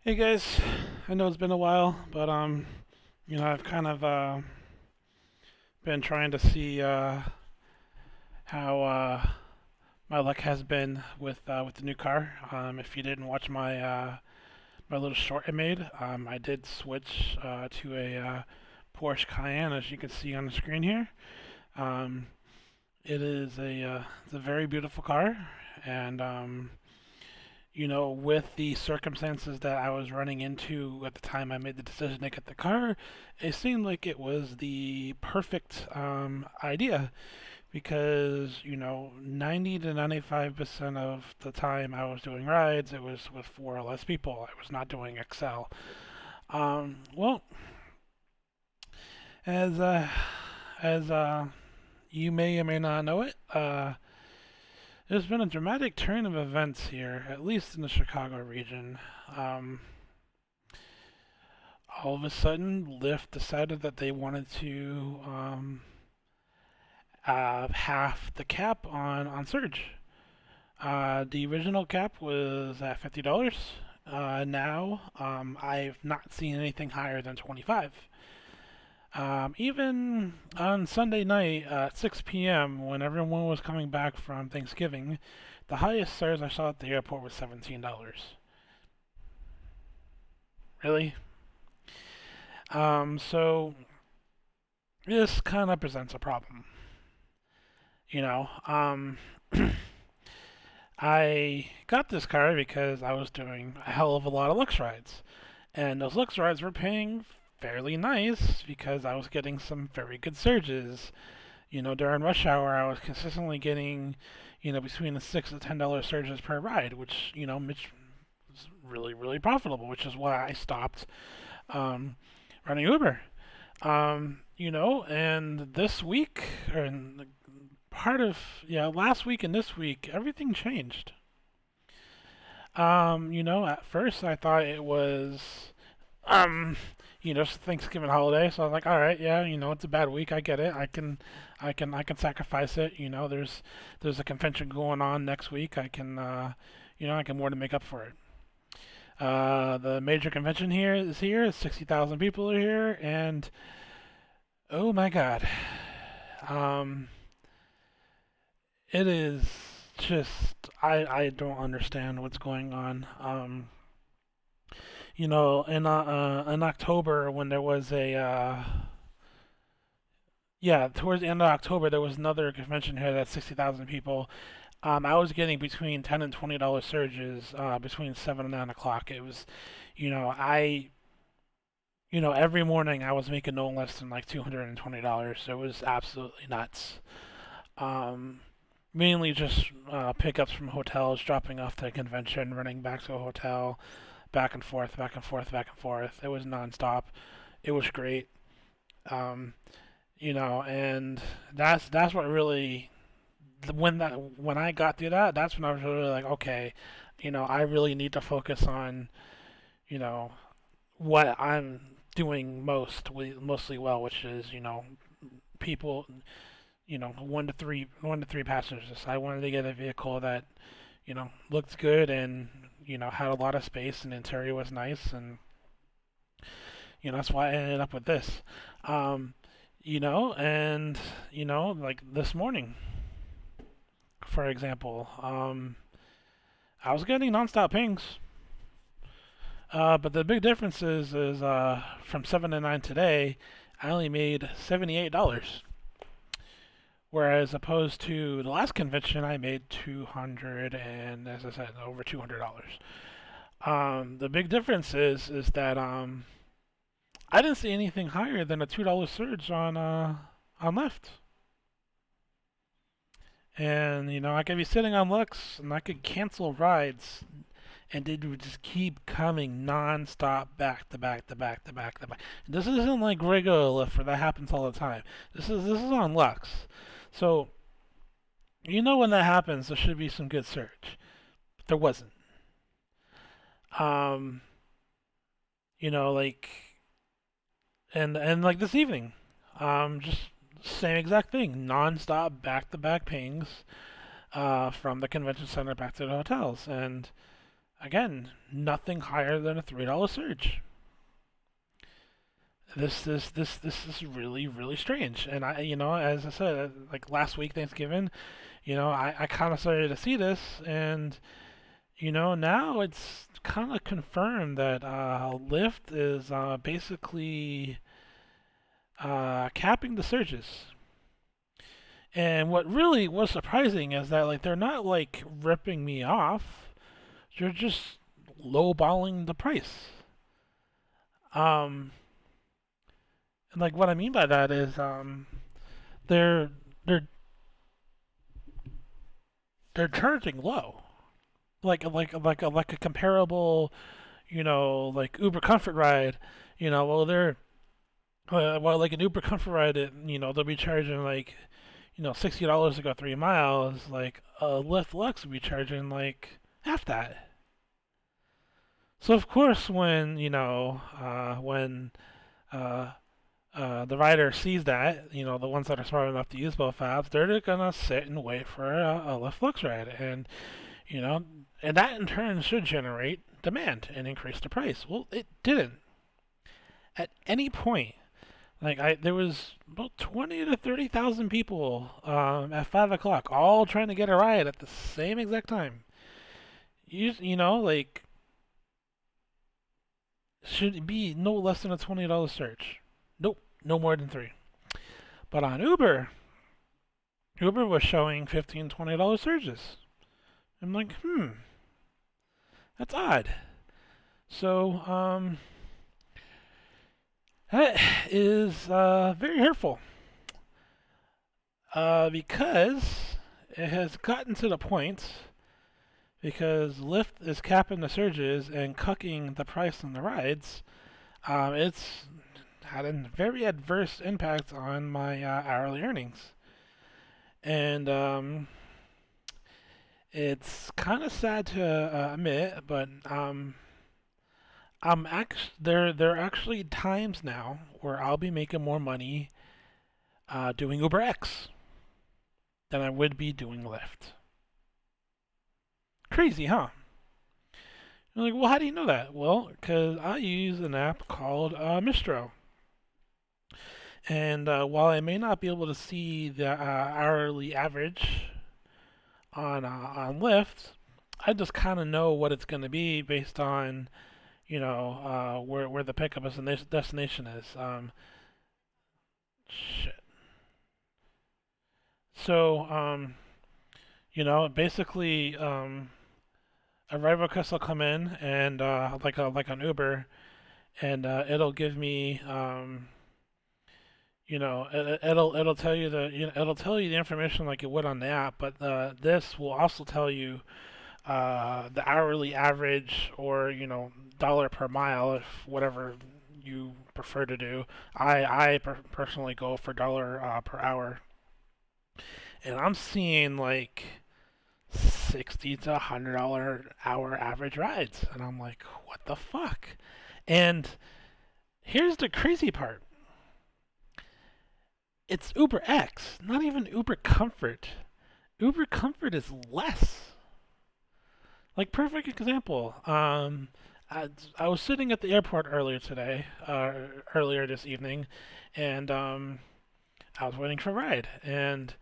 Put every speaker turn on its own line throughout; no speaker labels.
Hey guys, I know it's been a while, but I've kind of been trying to see how my luck has been with the new car. If you didn't watch my little short I made, I did switch to a Porsche Cayenne, as you can see on the screen here. Um, it's a very beautiful car, and with the circumstances that I was running into at the time I made the decision to get the car, it seemed like it was the perfect idea because, 90 to 95% of the time I was doing rides, it was with four or less people. I was not doing Excel. Well, as uh, as you may or may not know it, there's been a dramatic turn of events here, at least in the Chicago region. Um, all of a sudden, Lyft decided that they wanted to half the cap on Surge. The original cap was at $50. Now, I've not seen anything higher than 25. Even on Sunday night at 6 p.m., when everyone was coming back from Thanksgiving, the highest surge I saw at the airport was $17. Really? So this kind of presents a problem. You know, um, I got this car because I was doing a hell of a lot of Lux rides, and those Lux rides were paying fairly nice because I was getting some very good surges. During rush hour, I was consistently getting, between the $6 to $10 surges per ride, which was really, really profitable, which is why I stopped um, running Uber. And this week, or in the part of, yeah, last week and this week, everything changed. At first I thought it was, um, Thanksgiving holiday, so I was like, all right, yeah, it's a bad week. I get it. I can sacrifice it. There's a convention going on next week. I can more to make up for it. The major convention here is here. 60,000 people are here, and oh my God, um, it is just I don't understand what's going on. In October when there was a yeah, towards the end of October there was another convention here that's 60,000 people. I was getting between $10 and $20 surges between 7 and 9 o'clock. It was, I every morning I was making no less than like $220. It was absolutely nuts. Um, Mainly just pickups from hotels, dropping off to a convention, running back to a hotel, back and forth, back and forth, back and forth. It was nonstop. It was great. Um, and that's what really when I got through that, that's when I was really like, okay, I really need to focus on you know what I'm doing mostly well, which is people, 1 to 3 passengers. I wanted to get a vehicle that looked good and had a lot of space and the interior was nice, and that's why I ended up with this. Um, and like this morning, for example, I was getting nonstop pings. But the big difference is from 7 to 9 today, I only made $78. Whereas opposed to the last convention, I made 200 and, as I said, over $200. The big difference is that I didn't see anything higher than a $2 surge on Lyft. And I could be sitting on Lux and I could cancel rides and it would just keep coming non-stop, back to back to back to back to back. This isn't like regular Lyft where that happens all the time. This is on Lux, so when that happens, there should be some good surge. But there wasn't. Um, like and like this evening, just same exact thing, non-stop, back to back pings from the convention center back to the hotels, and Again, nothing higher than a $3 surge. This is really really strange. And as I said, like last week Thanksgiving, I kind of started to see this, and now it's kind of confirmed that Lyft is basically capping the surges. And what really was surprising is that like they're not like ripping me off; they're just lowballing the price. Um, and like what I mean by that is they're they're they're charging low, like a comparable, like Uber Comfort ride. Well they're well like an Uber Comfort ride, they'll be charging like $60 to go 3 miles. Like a Lyft Lux would be charging like half that. So of course uh, the rider sees that, the ones that are smart enough to use both apps, they're gonna sit and wait for a Lyft Lux ride, and you know, and that in turn should generate demand and increase the price. Well, it didn't at any point. Like there was about 20 to 30,000 people at 5 o'clock, all trying to get a ride at the same exact time. Like should be no less than a $20 search. Nope, no more than three. But on Uber was showing $15, $20 surges. I'm like, that's odd. So, that is very hurtful because it has gotten to the point because Lyft is capping the surges and cucking the price on the rides. It's had a very adverse impact on my hourly earnings, and it's kind of sad to admit, but there are actually times now where I'll be making more money doing Uber X than I would be doing Lyft. Crazy, huh? You're like, well, how do you know that? Well, because I use an app called Mistro. And while I may not be able to see the hourly average on Lyft, I just kind of know what it's going to be based on where the pickup is and destination is. Shit. So basically a driver request will come in and like an Uber, and it'll give me it'll tell you it'll tell you the information like it would on the app, but this will also tell you the hourly average, or dollar per mile, if whatever you prefer to do. I personally go for dollar per hour, and I'm seeing like 60 to $100 hour average rides, and I'm like, what the fuck? And here's the crazy part: it's Uber X, not even Uber Comfort. Uber Comfort is less. Like perfect example. I was sitting at the airport earlier today, earlier this evening, and I was waiting for a ride, and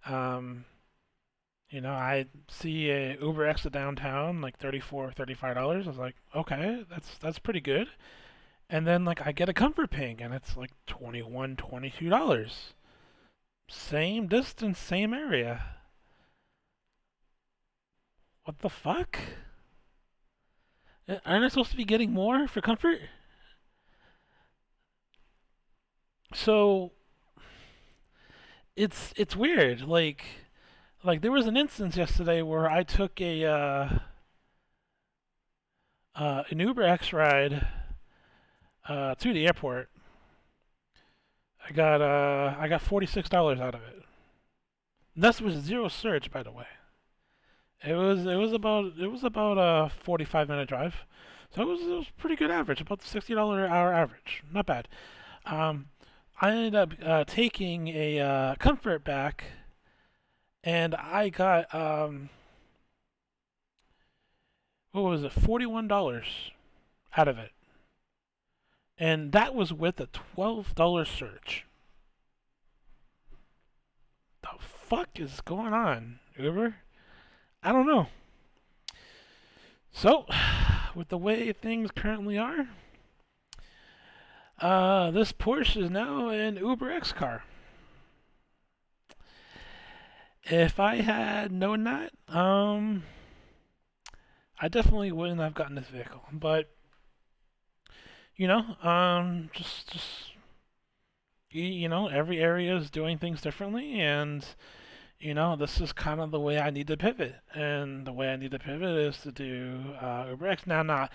um, I see a Uber X to downtown, like $34, $35. I was like, okay, that's pretty good. And then like I get a comfort ping, and it's like 21, $22. Same distance, same area. What the fuck? Aren't I supposed to be getting more for comfort? So it's weird. Like there was an instance yesterday where I took a an Uber X ride to the airport. I got $46 out of it. And that was zero surge, by the way. It was about a 45-minute drive, so it was pretty good average, about the $60 hour average, not bad. Um, I ended up taking a comfort back, and I got what was it, $41 out of it. And that was with a $12 surge. The fuck is going on, Uber? I don't know. So, with the way things currently are, this Porsche is now an Uber X car. If I had known that, I definitely wouldn't have gotten this vehicle. But just every area is doing things differently, and this is kind of the way I need to pivot. And the way I need to pivot is to do Uber X. Now, not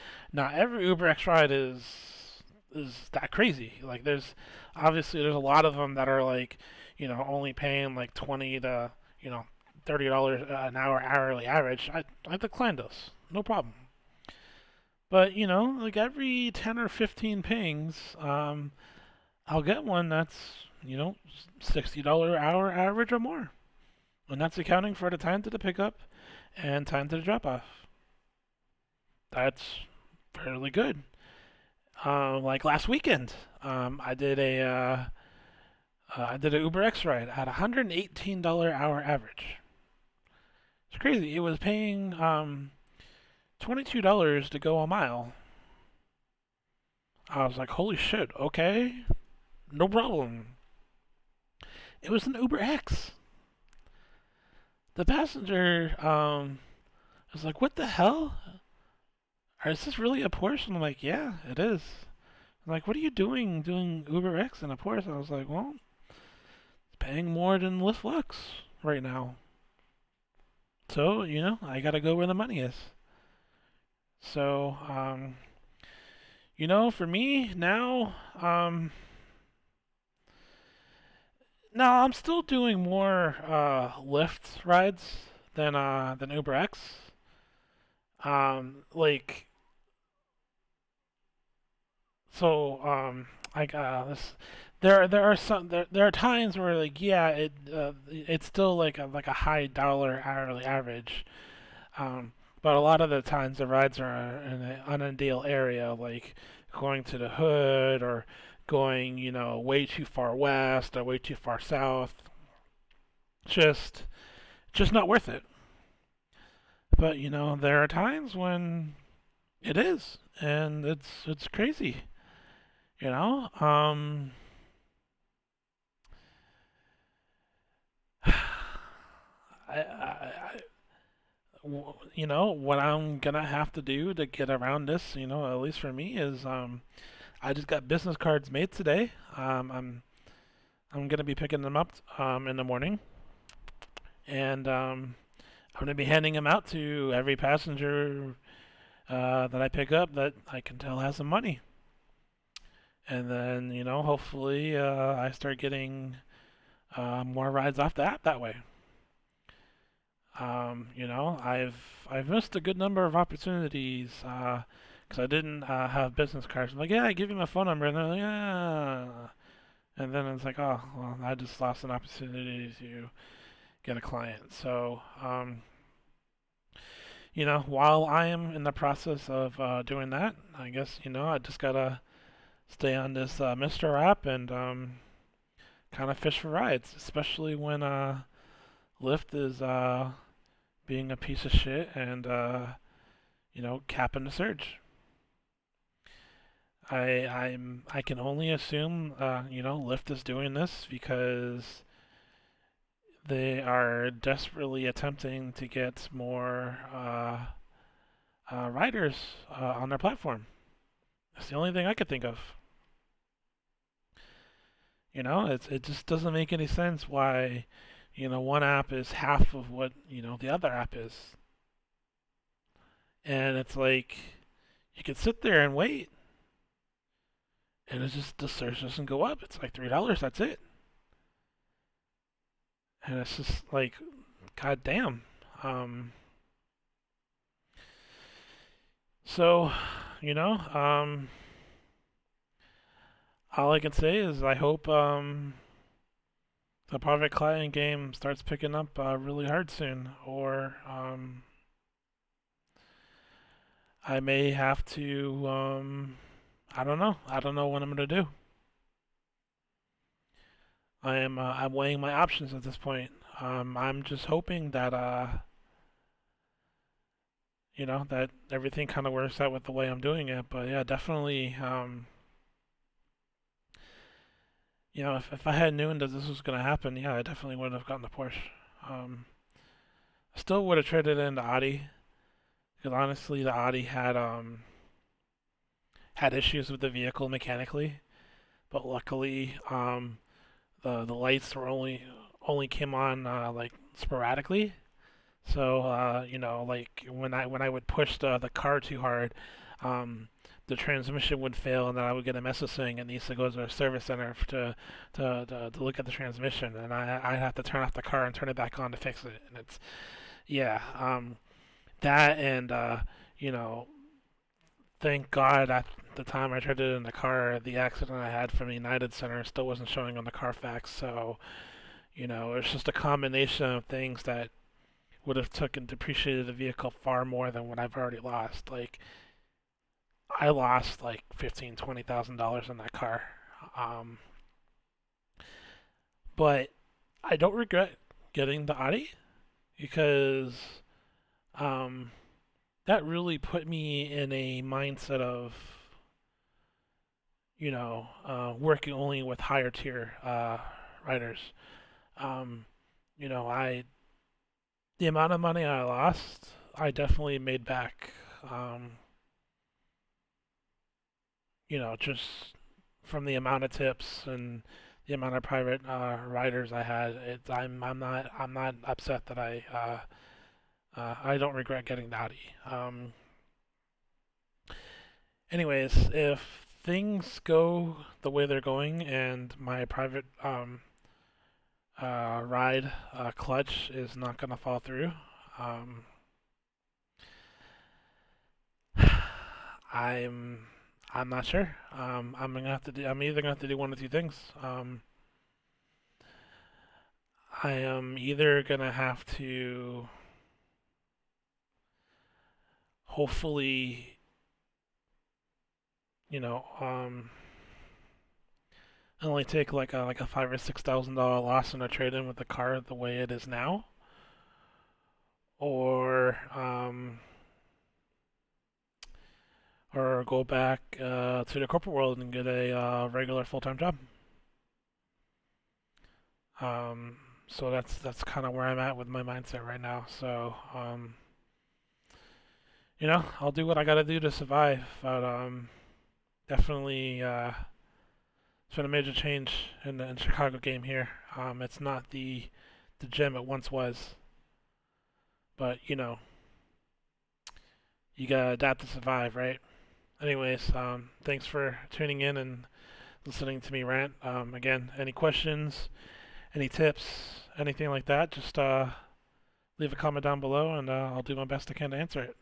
every Uber X ride is that crazy. Like, there's a lot of them that are like, only paying like 20 to $30 an hour hourly average. I decline those, no problem. But like every 10 or 15 pings, I'll get one that's $60 hour average or more, and that's accounting for the time to the pickup and time to the drop off. That's fairly good. Like last weekend, I did an Uber X ride at $118 hour average. It's crazy. It was paying $22 to go a mile. I was like, holy shit, okay, no problem. It was an Uber X. The passenger was like, what the hell? Is this really a Porsche? And I'm like, yeah, it is. I'm like, what are you doing Uber X in a Porsche? And I was like, well, it's paying more than Lyft Lux right now. So, I gotta go where the money is. So, for me now, now I'm still doing more Lyft rides than Uber X. Like, so like there are there are times where, like, yeah, it's still like a high dollar hourly average. Um, but a lot of the times the rides are in an unideal area, like going to the hood or going, way too far west or way too far south. Just, just not worth it. But there are times when it is, and it's crazy. You know, um, what I'm gonna have to do to get around this, at least for me, is I just got business cards made today. I'm gonna be picking them up in the morning, and I'm gonna be handing them out to every passenger that I pick up that I can tell has some money. And then hopefully I start getting more rides off the app that way. I've missed a good number of opportunities because I didn't have business cards. I'm like, yeah, I give you my phone number, and they're like, yeah. And then it's like, oh, well, I just lost an opportunity to get a client. So, while I am in the process of doing that, I guess I just gotta stay on this Mister app and kind of fish for rides, especially when Lyft is being a piece of shit and capping the surge. I can only assume Lyft is doing this because they are desperately attempting to get more riders on their platform. That's the only thing I could think of. It just doesn't make any sense why one app is half of what the other app is, and it's like you could sit there and wait, and it's just the search doesn't go up. It's like $3. That's it, and it's just like, god damn. Um, so you know, all I can say is I hope the private client game starts picking up really hard soon, or I may have to. I don't know. I don't know what I'm gonna do. I'm weighing my options at this point. I'm just hoping that that everything kind of works out with the way I'm doing it. But yeah, definitely. If I had known that this was gonna happen, yeah, I definitely would have gotten the Porsche. Um, I still would have traded in the Audi because honestly, the Audi had issues with the vehicle mechanically, but luckily, the lights were only came on like sporadically. So like when I would push the car too hard, um, the transmission would fail, and then I would get a message saying it needs to go to a service center to look at the transmission, and I'd have to turn off the car and turn it back on to fix it. And it's yeah, that and you know, thank God at the time I traded in the car, the accident I had from the United Center still wasn't showing on the Carfax. So it's just a combination of things that would have took and depreciated the vehicle far more than what I've already lost. Like I lost like 15, $20,000 in that car, um, but I don't regret getting the Audi because um, that really put me in a mindset of working only with higher tier riders. Um, I the amount of money I lost, I definitely made back. Um, just from the amount of tips and the amount of private riders I had, I'm not upset that I don't regret getting the Audi. Anyways, if things go the way they're going and my private ride clutch is not gonna fall through, um, I'm I'm not sure. I'm either gonna have to do one of two things. I am either gonna have to hopefully, you know, only take like a $5,000 or $6,000 loss in a trade in with the car the way it is now, or or go back to the corporate world and get a regular full time job. Um, so that's kind of where I'm at with my mindset right now. So I'll do what I gotta do to survive, but definitely it's been a major change in the Chicago game here. It's not the gym it once was, but you gotta adapt to survive, right? Anyways, thanks for tuning in and listening to me rant. Again, any questions, any tips, anything like that, just leave a comment down below, and I'll do my best I can to answer it.